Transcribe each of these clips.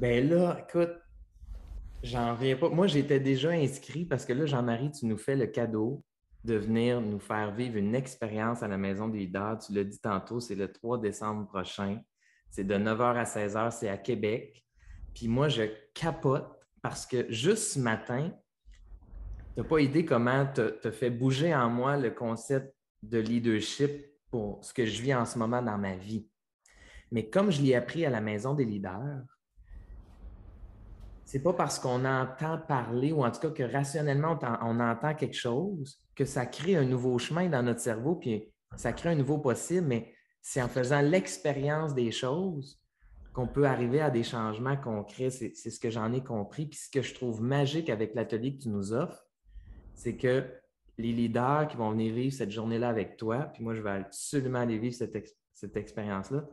Ben là, écoute, j'en reviens pas. Moi, j'étais déjà inscrit parce que là, Jean-Marie, tu nous fais le cadeau de venir nous faire vivre une expérience à la Maison des Leaders. Tu l'as dit tantôt, c'est le 3 décembre prochain. C'est de 9h à 16h, c'est à Québec. Puis moi, je capote parce que juste ce matin, tu n'as pas idée comment tu fait bouger en moi le concept de leadership pour ce que je vis en ce moment dans ma vie. Mais comme je l'ai appris à la Maison des Leaders, c'est pas parce qu'on entend parler ou en tout cas que rationnellement on entend quelque chose que ça crée un nouveau chemin dans notre cerveau, puis ça crée un nouveau possible, mais c'est en faisant l'expérience des choses qu'on peut arriver à des changements concrets. C'est ce que j'en ai compris. Puis ce que je trouve magique avec l'atelier que tu nous offres, c'est que les leaders qui vont venir vivre cette journée-là avec toi, puis moi, je vais absolument aller vivre cette expérience-là,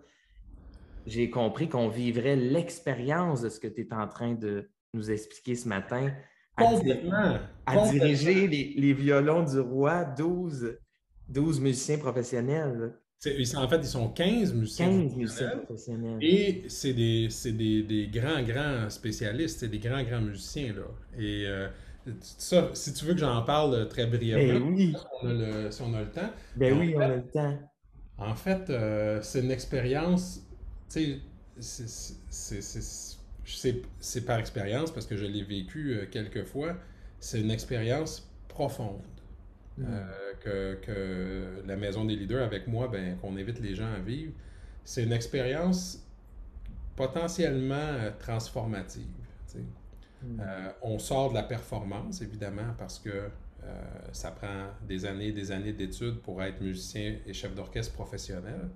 j'ai compris qu'on vivrait l'expérience de ce que tu es en train de nous expliquer ce matin, à, di- Complètement, à complètement. diriger les violons du roi, 12 musiciens professionnels, En fait, ils sont 15 musiciens 15 musiciens professionnels professionnels. et c'est des grands, grands spécialistes, c'est des grands, grands musiciens, là. Et ça, si tu veux que j'en parle très brièvement, Ben oui, si on a le temps, ben mais oui, on a le temps. en fait, c'est une expérience, tu sais, c'est par expérience parce que je l'ai vécu quelques fois, c'est une expérience profonde Hmm. que la Maison des leaders avec moi, ben, qu'on invite les gens à vivre. C'est une expérience potentiellement transformative. Tu sais. Hmm. On sort de la performance, évidemment, parce que ça prend des années d'études pour être musicien et chef d'orchestre professionnel.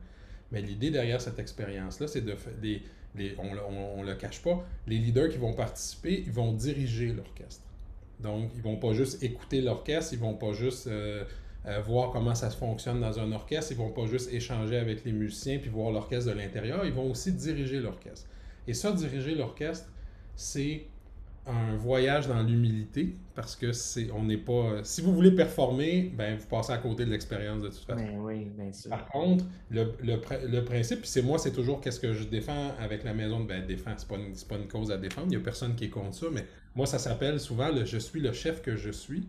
Mais l'idée derrière cette expérience-là, c'est on ne le cache pas, les leaders qui vont participer, ils vont diriger l'orchestre. Donc, ils ne vont pas juste écouter l'orchestre, ils ne vont pas juste voir comment ça fonctionne dans un orchestre, ils ne vont pas juste échanger avec les musiciens puis voir l'orchestre de l'intérieur, ils vont aussi diriger l'orchestre. Et ça, diriger l'orchestre, c'est un voyage dans l'humilité parce que on n'est pas. Si vous voulez performer, ben vous passez à côté de l'expérience de toute façon. Ben oui, bien sûr. Par contre, le principe, puis c'est moi, c'est toujours qu'est-ce que je défends avec la maison de ben, défends, c'est pas une cause à défendre, il n'y a personne qui est contre ça, mais moi, ça s'appelle souvent le je suis le chef que je suis.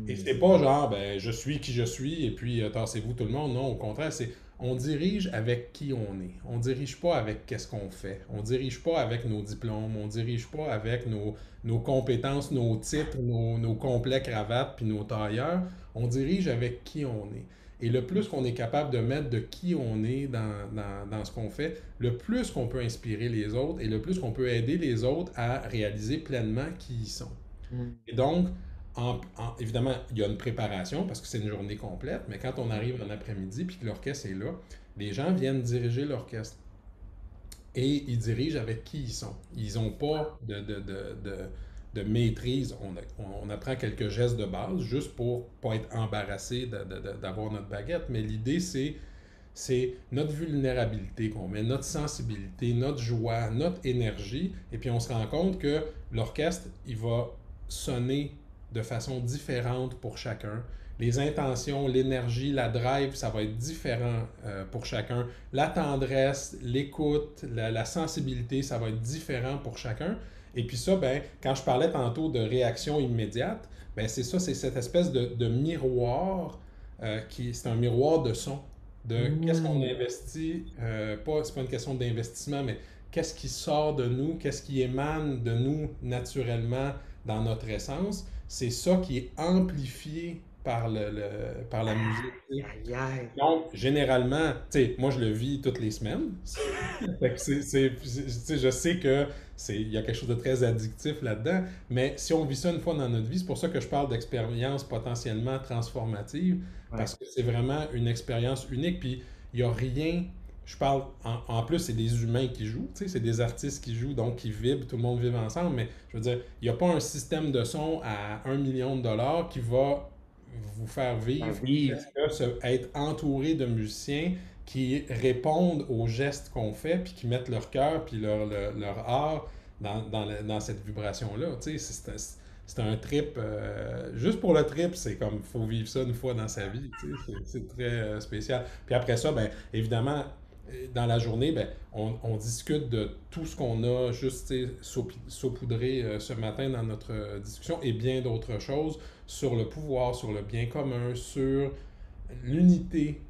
Et Hmm. c'est pas genre, ben, je suis qui je suis et puis tassez-vous tout le monde. Non, au contraire, c'est on dirige avec qui on est. On dirige pas avec qu'est-ce qu'on fait. On dirige pas avec nos diplômes. On dirige pas avec nos compétences, nos titres, nos complets cravates puis nos tailleurs. On dirige avec qui on est. Et le plus qu'on est capable de mettre de qui on est dans ce qu'on fait, le plus qu'on peut inspirer les autres et le plus qu'on peut aider les autres à réaliser pleinement qui ils sont. Hmm. Et donc, évidemment, il y a une préparation parce que c'est une journée complète, mais quand on arrive en après-midi puis que l'orchestre est là, les gens viennent diriger l'orchestre. Et ils dirigent avec qui ils sont. Ils n'ont pas de maîtrise. On apprend quelques gestes de base juste pour pas être embarrassé d'avoir notre baguette, mais l'idée, c'est notre vulnérabilité qu'on met, notre sensibilité, notre joie, notre énergie, et puis on se rend compte que l'orchestre, il va sonner de façon différente pour chacun. Les intentions, l'énergie, la drive, ça va être différent pour chacun. La tendresse, l'écoute, la sensibilité, ça va être différent pour chacun. Et puis ça, ben, quand je parlais tantôt de réaction immédiate, ben c'est ça, c'est cette espèce de miroir c'est un miroir de son de qu'est-ce qu'on Hmm. investit, c'est pas une question d'investissement, mais qu'est-ce qui sort de nous, qu'est-ce qui émane de nous naturellement dans notre essence, c'est ça qui est amplifié par la musique. Aïe, aïe, aïe. Donc, généralement, tu sais, moi je le vis toutes les semaines. Fait que tu sais, je sais que il y a quelque chose de très addictif là-dedans, mais si on vit ça une fois dans notre vie, c'est pour ça que je parle d'expérience potentiellement transformative, Ouais. parce que c'est vraiment une expérience unique, puis il n'y a rien, je parle, en plus c'est des humains qui jouent, tu sais, c'est des artistes qui jouent, donc qui vibrent, tout le monde vibre ensemble, mais je veux dire, il n'y a pas un système de son à 1 million de dollars qui va vous faire À vivre vivre. être entouré de musiciens qui répondent aux gestes qu'on fait, puis qui mettent leur cœur, puis leur art dans cette vibration-là. Tu sais, c'est un trip. Juste pour le trip, c'est comme, faut vivre ça une fois dans sa vie. Tu sais, c'est très spécial. Puis après ça, ben, évidemment, dans la journée, ben, on discute de tout ce qu'on a juste saupoudré ce matin dans notre discussion et bien d'autres choses sur le pouvoir, sur le bien commun, sur l'unité,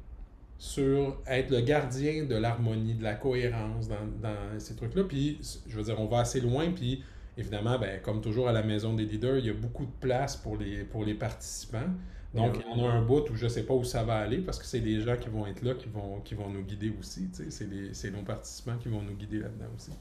sur être le gardien de l'harmonie, de la cohérence dans ces trucs-là. Puis, je veux dire, on va assez loin, puis évidemment, ben, comme toujours à la Maison des leaders, il y a beaucoup de place pour les participants. Ben Donc, oui. il y en a un bout où je ne sais pas où ça va aller parce que c'est des gens qui vont être là, qui vont nous guider aussi. Tu sais, c'est nos participants qui vont nous guider là-dedans aussi.